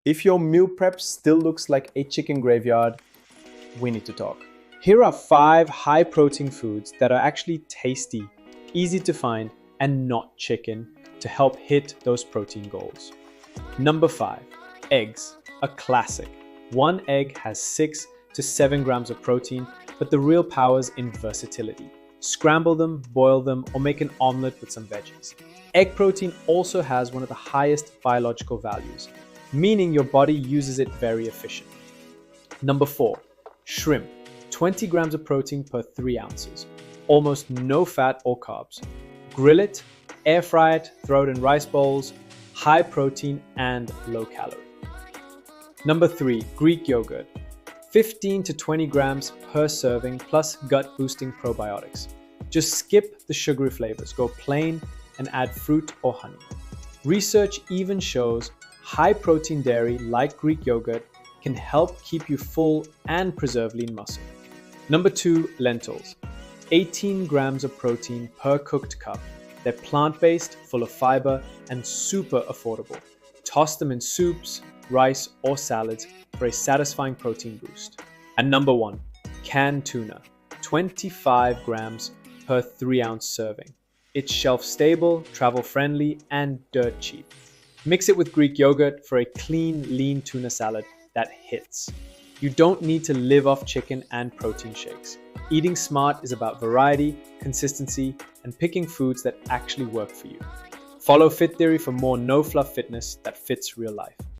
If your meal prep still looks like a chicken graveyard, we need to talk. Here are 5 high-protein foods that are actually tasty, easy to find, and not chicken to help hit those protein goals. Number 5, eggs, a classic. One egg has 6 to 7 grams of protein, but the real power's in versatility. Scramble them, boil them, or make an omelette with some veggies. Egg protein also has one of the highest biological values, meaning your body uses it very efficiently. Number 4, shrimp, 20 grams of protein per 3 ounces. Almost no fat or carbs. Grill it, air fry it, throw it in rice bowls, high protein and low calorie. Number 3, Greek yogurt, 15 to 20 grams per serving plus gut boosting probiotics. Just skip the sugary flavors, go plain and add fruit or honey. Research even shows high protein dairy like Greek yogurt can help keep you full and preserve lean muscle. Number 2, lentils, 18 grams of protein per cooked cup. They're plant-based, full of fiber, and super affordable. Toss them in soups, rice, or salads for a satisfying protein boost. And number 1, canned tuna, 25 grams per 3-ounce serving. It's shelf-stable, travel-friendly, and dirt cheap. Mix it with Greek yogurt for a clean, lean tuna salad that hits. You don't need to live off chicken and protein shakes. Eating smart is about variety, consistency, and picking foods that actually work for you. Follow FitTheory for more no-fluff fitness that fits real life.